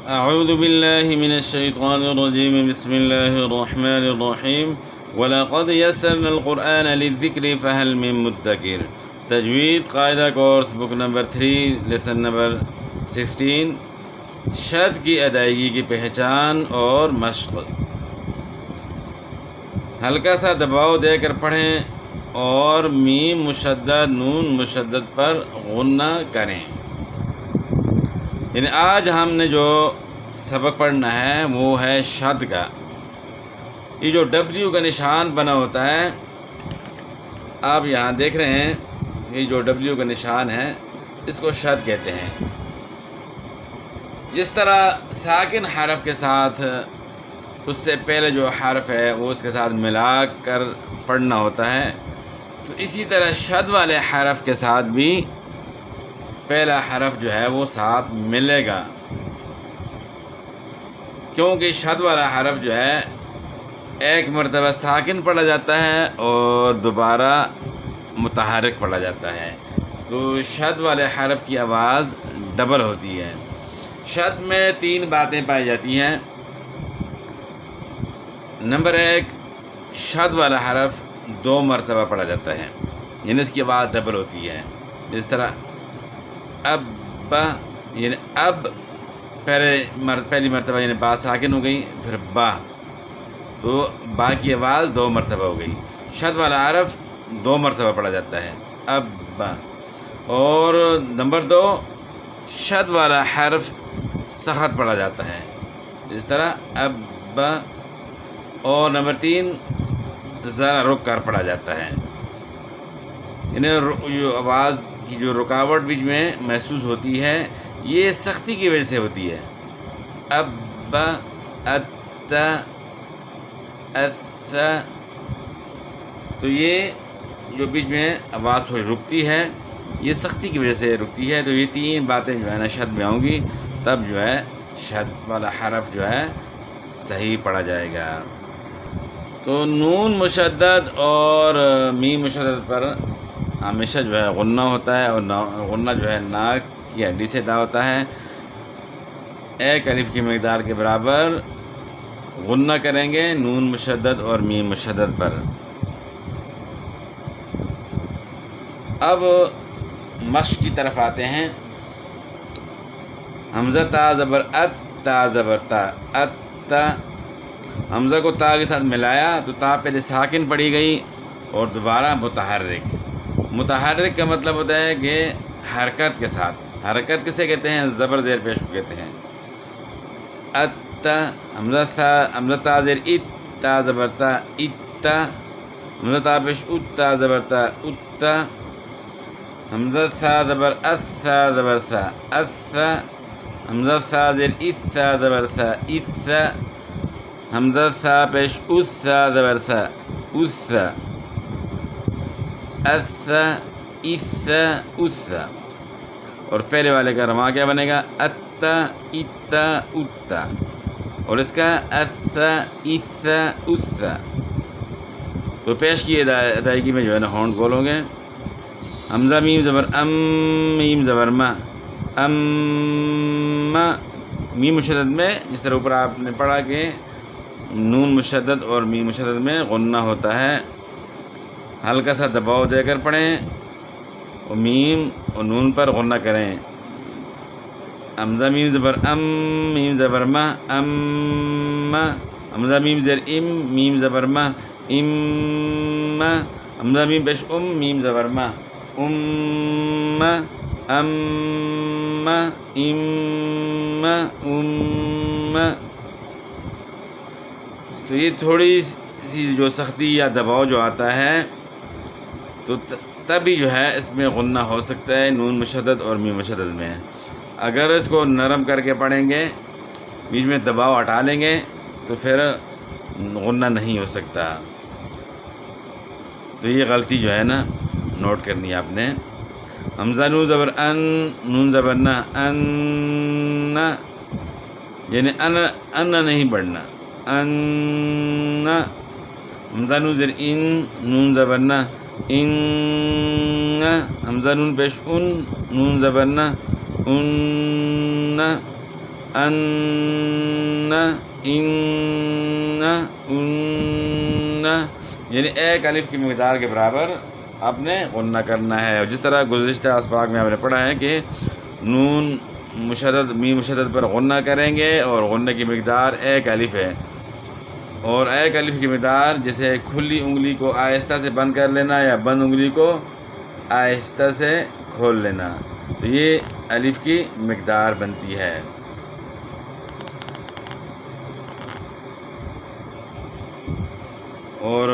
اعوذ باللہ من الشیطان الرجیم بسم اللہ الرحمن الرحیم وَلَقَدْ يَسَّرْنَا الْقُرْآنَ لِلذِّكْرِ فَهَلْ مِن مُدَّكِرٍ۔ تجوید قاعدہ course book number 3 lesson number 16، شد کی ادائیگی کی پہچان اور مشق۔ ہلکا سا دباؤ دے کر پڑھیں اور میم مشدد نون مشدد پر غنہ کریں۔ یعنی آج ہم نے جو سبق پڑھنا ہے وہ ہے شد کا۔ یہ جو ڈبلیو کا نشان بنا ہوتا ہے، آپ یہاں دیکھ رہے ہیں، یہ جو ڈبلیو کا نشان ہے اس کو شد کہتے ہیں۔ جس طرح ساکن حرف کے ساتھ اس سے پہلے جو حرف ہے وہ اس کے ساتھ ملا کر پڑھنا ہوتا ہے، تو اسی طرح شد والے حرف کے ساتھ بھی پہلا حرف جو ہے وہ ساتھ ملے گا، کیونکہ شد والا حرف جو ہے ایک مرتبہ ساکن پڑھا جاتا ہے اور دوبارہ متحرک پڑھا جاتا ہے، تو شد والے حرف کی آواز ڈبل ہوتی ہے۔ شد میں 3 باتیں پائی جاتی ہیں۔ نمبر 1، شد والا حرف 2 مرتبہ پڑھا جاتا ہے، یعنی اس کی آواز ڈبل ہوتی ہے۔ جس طرح اب، یعنی اب پہلی مرتبہ یعنی با ساکن ہو گئی، پھر با، تو با کی آواز 2 مرتبہ ہو گئی۔ شد والا حرف 2 مرتبہ پڑھا جاتا ہے، اب با۔ اور نمبر 2، شد والا حرف سخت پڑھا جاتا ہے، اس طرح اب با۔ اور نمبر 3، ذرا رک کر پڑھا جاتا ہے، یعنی جو آواز کی جو رکاوٹ بیچ میں محسوس ہوتی ہے یہ سختی کی وجہ سے ہوتی ہے۔ اب با، ات، اتھ، تو یہ جو بیچ میں آواز تھوڑی رکتی ہے یہ سختی کی وجہ سے رکتی ہے، تو یہ 3 باتیں جو ہے نا شد میں آؤں گی، تب جو ہے شد والا حرف جو ہے صحیح پڑھا جائے گا۔ تو نون مشدد اور میم مشدد پر ہمیشہ جو ہے غنہ ہوتا ہے، اور غنہ جو ہے ناک کی ہڈی سے ادا ہوتا ہے۔ 1 الف کی مقدار کے برابر غنہ کریں گے نون مشدد اور میم مشدد پر۔ اب مشق کی طرف آتے ہیں۔ حمزہ تا زبر ات، تا زبر تا، ات۔ حمزہ کو تا کے ساتھ ملایا تو تا پہلے ساکن پڑھی گئی اور دوبارہ متحرک۔ متحرک کا مطلب ہوتا ہے کہ حرکت کے ساتھ۔ حرکت کسے کہتے ہیں؟ زبر زیر پیش کو کہتے ہیں۔ ات، حمزہ تا زیر ات، تا زبر تا، ات۔ حمزہ تا پیش ات، تا زبر تا، ات۔ حمزہ ثا زبر اس، ثا زبر ثا، اس۔ حمزہ ثا زیر اس، ثا زبر ثا، اس۔ حمزہ ثا پیش اس، ثا زبر ثا، اس۔ اس، اس، اس۔ اور پہلے والے کا رواں کیا بنے گا؟ ات، ات، ات۔ اور اس کا اس، اس، اس۔ تو پیش کی ادائیگی میں جو ہے نا ہونٹ گولوں گے۔ حمزہ میم زبر ام، میم زبر ما، ام، میم مشدد میں جس طرح اوپر آپ نے پڑھا کہ نون مشدد اور میم مشدد میں غنہ ہوتا ہے، ہلکا سا دباؤ دے کر پڑھیں اور میم اور نون پر غنہ کریں۔ حمزہ میم زبر ام، میم زبر ما، ام۔ حمزہ میم زیر ام، میم زبر ما، ام۔ حمزہ میم پیش ام، میم زبر ما، ام، ام، ام، ام۔ تو یہ تھوڑی سی جو سختی یا دباؤ جو آتا ہے تو تبھی جو ہے اس میں غنہ ہو سکتا ہے نون مشدد اور میم مشدد میں۔ اگر اس کو نرم کر کے پڑھیں گے، بیچ میں دباؤ ہٹا لیں گے تو پھر غنہ نہیں ہو سکتا۔ تو یہ غلطی جو ہے نا نوٹ کرنی ہے آپ نے۔ حمزہ نون زبر ان، نون زبر نہ، ان، یعنی ان نہیں پڑھنا، ان۔ حمزہ نون زیر ان، نون زبر نہ، ان۔ حمزہ نون پیش ان، نون زبر نہ، ان۔ ان یعنی ایک الف کی مقدار کے برابر آپ نے غنہ کرنا ہے. اور جس طرح گزشتہ اسباق میں آپ نے پڑھا ہے کہ نون مشدد میم مشدد پر غنہ کریں گے اور غنہ کی مقدار ایک الف ہے. اور ایک الف کی مقدار جیسے کھلی انگلی کو آہستہ سے بند کر لینا یا بند انگلی کو آہستہ سے کھول لینا، تو یہ الف کی مقدار بنتی ہے. اور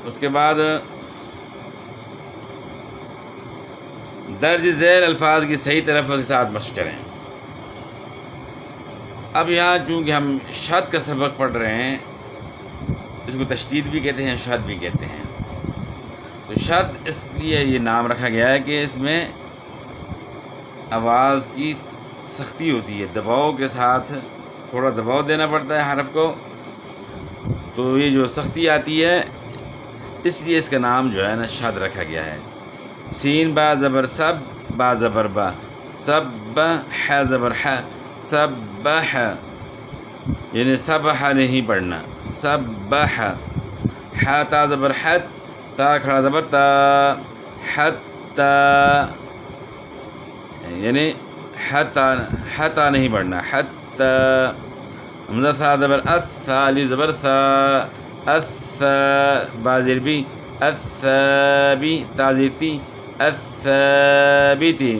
اس کے بعد درج ذیل الفاظ کی صحیح تلفظ کے ساتھ مشق کریں. اب یہاں چونکہ ہم شد کا سبق پڑھ رہے ہیں، اس کو تشدید بھی کہتے ہیں، شد بھی کہتے ہیں. تو شد اس لیے یہ نام رکھا گیا ہے کہ اس میں آواز کی سختی ہوتی ہے، دباؤ کے ساتھ تھوڑا دباؤ دینا پڑتا ہے حرف کو، تو یہ جو سختی آتی ہے اس لیے اس کا نام جو ہے نا شد رکھا گیا ہے. سین با زبر سب، با زبر با، سب ح زبر ح، سبح، یعنی سبح نہیں پڑھنا، سبح. ح تا زبر حت، تا کھڑا زبر تا، حتا، یعنی حتا نہیں پڑھنا، حتا. حمزہ ثا زبر اث، ثا علی زبر ثا، اثا، بازر بھی، الثابی، تازر تی، الثابتی.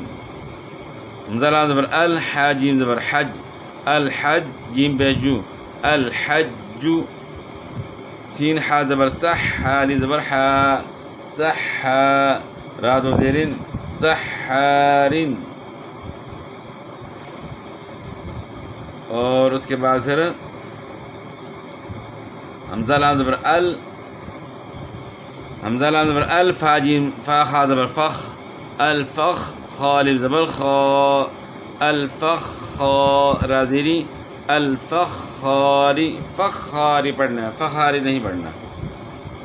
حمزہ لام زبر ال، ح جیم زبر حج، الحج، جیم پہ جو، الحج. سین ح زبر صح، ح علی زبر ح، صح، را دو زیرین، سحارن. اور اس کے بعد پھر حمزہ لام زبر ال، حمزہ لام زبر ال، فا جیم فا خا زبر فخ، الفخ، خالف زبر خا، الفخ خا، رازیری، الفخاری، فخاری پڑھنا، فخاری نہیں پڑھنا.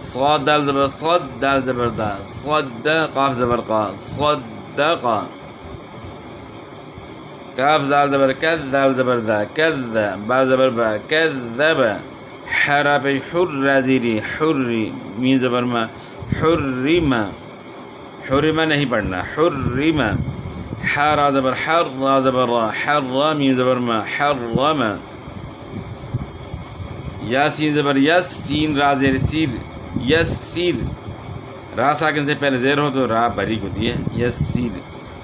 صاد دال زبر صد، دال زبر دا، صد، قاف زبر قا، صدقا. کاف زال زبر کذ، دال زبر دا، کذ، با زبر با، کذب. حرا پہ حر، رازیری، حری، مین زبر ما، حرم، حرم نہیں پڑھنا، حرم. حرا زبر حر، را زبر را، حر، میم زبر ما، حرم. یاسین زبر یس، سین را زیر سیر، یسیر. را ساکن سے پہلے زیر ہو تو را باریک ہوتی ہے، یسیر.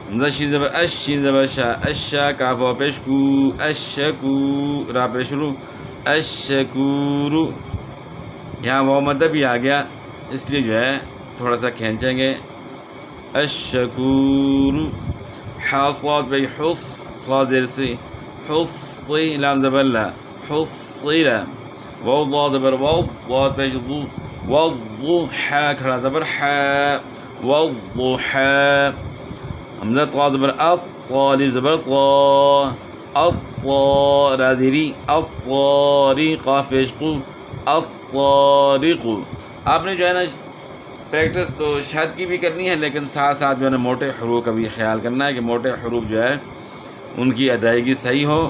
حمزہ شین زبر اش، شین زبر شا، اشا، کاف و پیش کو، اشکو، را پیش رو، اشکورو. یہاں وہ مدہ بھی آ گیا، اس لیے جو ہے تھوڑا سا کھینچیں گے، اشکورو. حاصاد بھائی حص، صاد زیر سی، حصی، لام زبر لا، حصیلا. وضا زبر وض، ضاد پیش ضو، وضحا، کھڑا زبر حا، وضحا. حمزہ طا زبر اط، طالب زبر طا، اطا، رازیری، اطاری، قاف پیش قو، اطارق. آپ نے جو ہے نا پریکٹس تو شد کی بھی کرنی ہے، لیکن ساتھ ساتھ جو ہے نا موٹے حروف کا بھی خیال کرنا ہے کہ موٹے حروف جو ہے ان کی ادائیگی صحیح ہو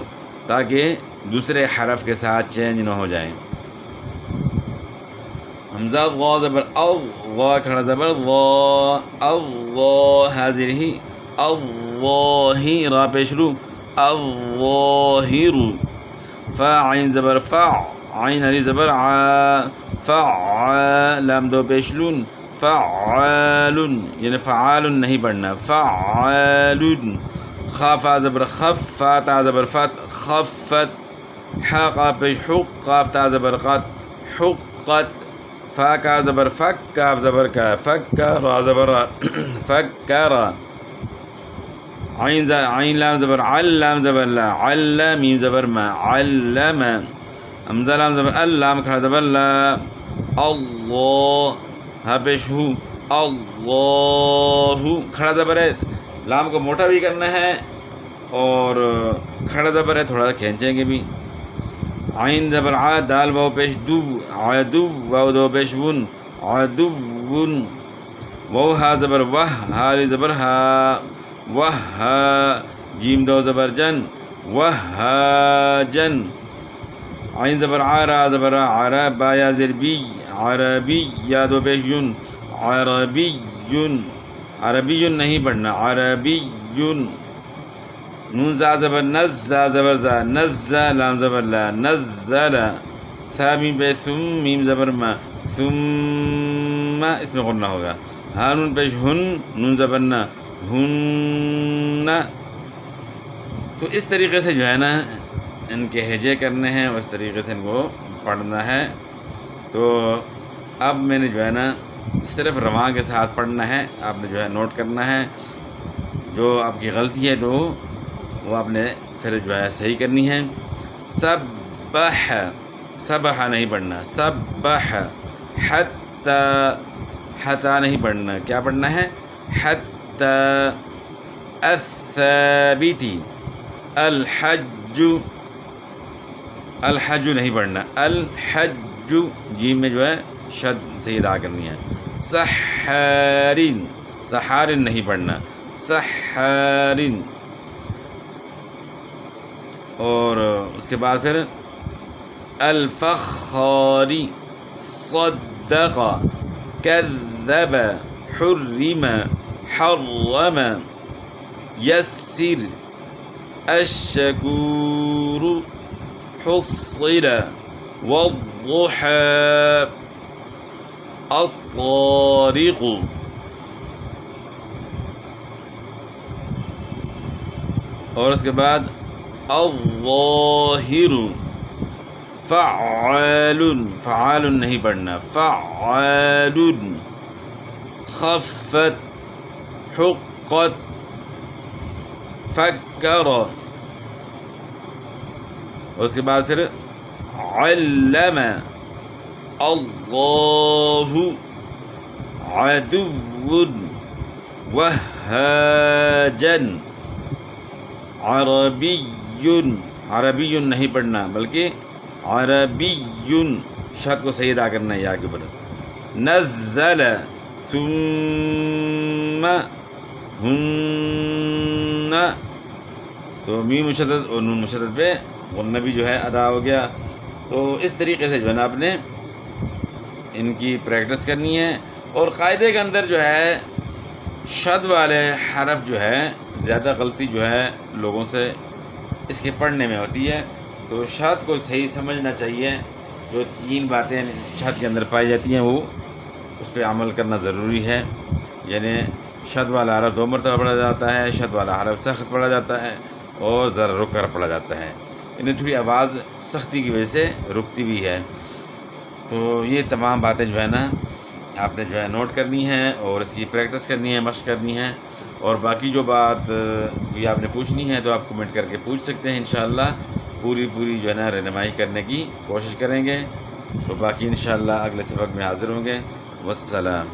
تاکہ دوسرے حرف کے ساتھ چینج نہ ہو جائیں. حمزہ غا زبر او، غا کھڑا زبر غا، اللہ، حاضر ہی، اللہ، را پیش رو، الظاہر. فا عین زبر فا، عین علی زبر ع، فع، لام دو پیش لون، فعال، یعنی فعال نہیں پڑھنا، فعال. خافا زبر خف، فا تا زبر فت، خفت. حا قاف پیش حق، قاف تا زبر قت، حقت. فا کا زبر فک، کاف زبر کا، فک، را زبر را، فکر. عین لام زبر عل، لام زبر لا، عل، میم زبر ما، علم. حمزہ لام زبر ال، لام کھڑا زبر لا، اللہ، ہا پیش ہو، اللہ، کھڑا زبر ہے، لام کو موٹا بھی کرنا ہے اور کھڑا زبر ہے تھوڑا کھینچیں گے بھی. عین زبر ع، دال واو پیش دو، عدو، واو دو پیش ون، عدون. واو ہا زبر وہ، ہا علی زبر ہا، وہا. جیم دو زبر جن، وہاجن، عین زبر عارا زبر عارا، با یا زیر بی، عربی یا دو پیش یون، عربی یون، عربی یون نہیں پڑھنا، عربی یون، نون زا زبر نز، زا زبر زا، نزا، لام زبر لا، نزل، ثا میم پہ ثم، میم زبر ما، ثم اس میں غنہ ہوگا، ہا نون پیش ہن، نون زبر نا، ہن. تو اس طریقے سے جو ہے نا ان کے ہجے کرنے ہیں، اس طریقے سے ان کو پڑھنا ہے. تو اب میں نے جو ہے نا صرف رواں کے ساتھ پڑھنا ہے، آپ نے جو ہے نوٹ کرنا ہے. جو آپ کی غلطی ہے تو وہ آپ نے پھر جو ہے صحیح کرنی ہے. سبح، سبح نہیں پڑھنا، سبح، حتی، حتی نہیں پڑھنا، کیا پڑھنا ہے؟ حتی، الثابتی، الحج، الحج نہیں پڑھنا، الحج، جیم میں جو ہے شد سے ادا کرنی ہے. سحارن، سحارن نہیں پڑھنا، سحارن. اور اس کے بعد پھر الفخاری، صدق، کذب، حرم، حرم، یسر، الشکور، حصل، والضحى، الطارق. اور اس کے بعد الظاہر، فعال، فعال نہیں پڑھنا، فعال، خفت، حقت، فکر. اور اس کے بعد پھر علم، اللہ، عدو، وہاجن، عربی، عربی نہیں پڑھنا بلکہ عربی، شد کو صحیح ادا کرنا ہے یا کے اوپر. نزل، ثم، ہن. تو میم مشدد اور نون مشدد پہ غنہ بھی جو ہے ادا ہو گیا. تو اس طریقے سے جو ہے نا آپ نے ان کی پریکٹس کرنی ہے. اور قاعدے کے اندر جو ہے شد والے حرف جو ہے زیادہ غلطی جو ہے لوگوں سے اس کے پڑھنے میں ہوتی ہے. تو شد کو صحیح سمجھنا چاہیے. جو 3 باتیں شد کے اندر پائی جاتی ہیں وہ اس پہ عمل کرنا ضروری ہے. یعنی شد والا حرف 2 مرتبہ پڑھا جاتا ہے، شد والا حرف سخت پڑھا جاتا ہے اور ذرا رک کر پڑھا جاتا ہے. انہیں تھوڑی آواز سختی کی وجہ سے رکتی بھی ہے. تو یہ تمام باتیں جو ہے نا آپ نے جو ہے نوٹ کرنی ہے اور اس کی پریکٹس کرنی ہے، مشق کرنی ہے. اور باقی جو بات بھی آپ نے پوچھنی ہے تو آپ کمنٹ کر کے پوچھ سکتے ہیں. انشاءاللہ پوری جو ہے نا رہنمائی کرنے کی کوشش کریں گے. تو باقی انشاءاللہ اگلے سبق میں حاضر ہوں گے. والسلام.